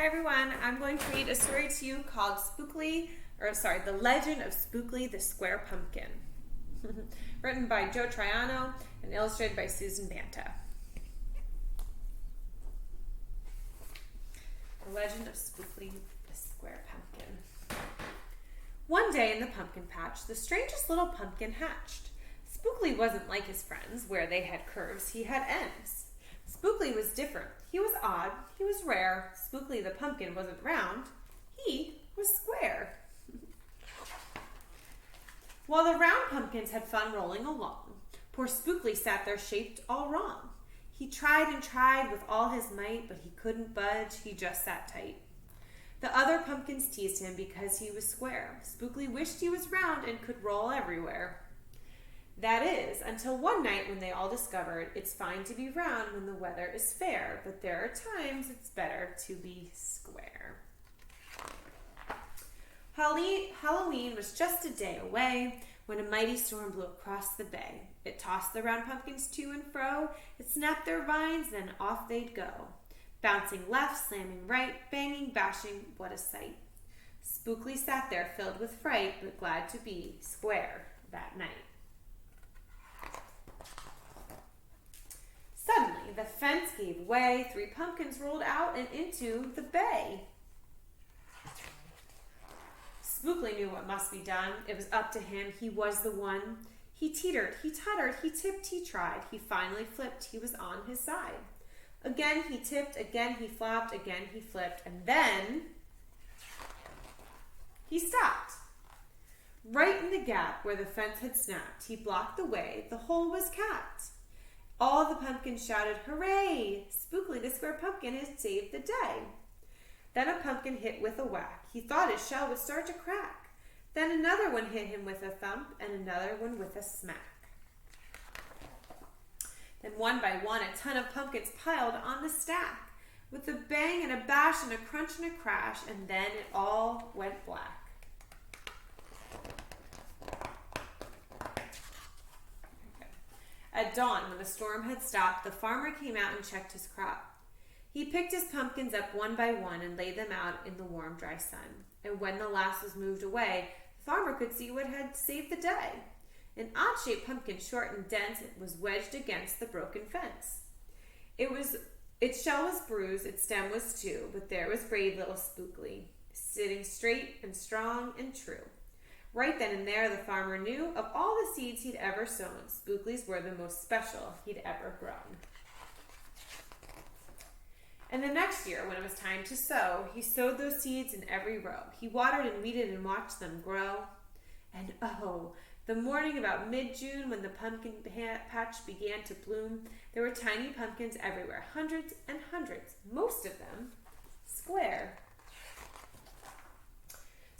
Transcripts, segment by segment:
Hi everyone, I'm going to read a story to you called The Legend of Spookly the Square Pumpkin. Written by Joe Triano and illustrated by Susan Banta. The Legend of Spookly the Square Pumpkin. One day in the pumpkin patch, the strangest little pumpkin hatched. Spookly wasn't like his friends, where they had curves, he had ends. Spookly was different. He was odd. He was rare. Spookly the pumpkin wasn't round. He was square. While the round pumpkins had fun rolling along, poor Spookly sat there shaped all wrong. He tried and tried with all his might, but he couldn't budge. He just sat tight. The other pumpkins teased him because he was square. Spookly wished he was round and could roll everywhere. That is, until one night when they all discovered it's fine to be round when the weather is fair, but there are times it's better to be square. Halloween was just a day away when a mighty storm blew across the bay. It tossed the round pumpkins to and fro, it snapped their vines, then off they'd go. Bouncing left, slamming right, banging, bashing, what a sight. Spookly sat there filled with fright, but glad to be square that night. Suddenly, the fence gave way. 3 pumpkins rolled out and into the bay. Spookly knew what must be done. It was up to him. He was the one. He teetered, he tottered, he tipped, he tried. He finally flipped. He was on his side. Again he tipped, again he flopped, again he flipped, and then he stopped. Right in the gap where the fence had snapped, he blocked the way. The hole was capped. All the pumpkins shouted, "Hooray! Spookly the Square Pumpkin has saved the day." Then a pumpkin hit with a whack. He thought his shell would start to crack. Then another one hit him with a thump and another one with a smack. Then one by one a ton of pumpkins piled on the stack with a bang and a bash and a crunch and a crash, and then it all went black. At dawn, when the storm had stopped, the farmer came out and checked his crop. He picked his pumpkins up one by one and laid them out in the warm, dry sun. And when the last was moved away, the farmer could see what had saved the day. An odd-shaped pumpkin, short and dense, it was wedged against the broken fence. Its shell was bruised, its stem was too, but there was brave little Spookly, sitting straight and strong and true. Right then and there, the farmer knew of all the seeds he'd ever sown, Spookly's were the most special he'd ever grown. And the next year, when it was time to sow, he sowed those seeds in every row. He watered and weeded and watched them grow. And oh, the morning about mid-June, when the pumpkin patch began to bloom, there were tiny pumpkins everywhere, hundreds and hundreds, most of them square.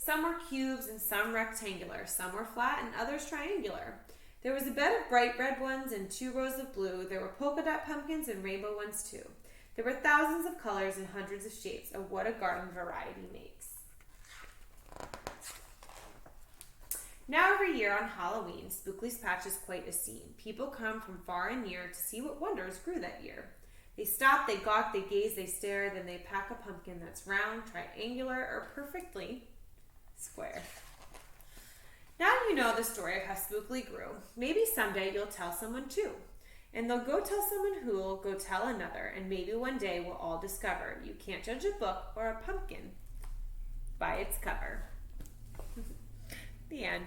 Some were cubes and some rectangular. Some were flat and others triangular. There was a bed of bright red ones and 2 rows of blue. There were polka dot pumpkins and rainbow ones too. There were thousands of colors and hundreds of shapes. Oh, what a garden variety makes. Now every year on Halloween, Spookly's patch is quite a scene. People come from far and near to see what wonders grew that year. They stop, they gawk, they gaze, they stare, then they pack a pumpkin that's round, triangular, or perfectly square. Now you know the story of how Spookly grew. Maybe someday you'll tell someone too. And they'll go tell someone who'll go tell another. And maybe one day we'll all discover you can't judge a book or a pumpkin by its cover. The end.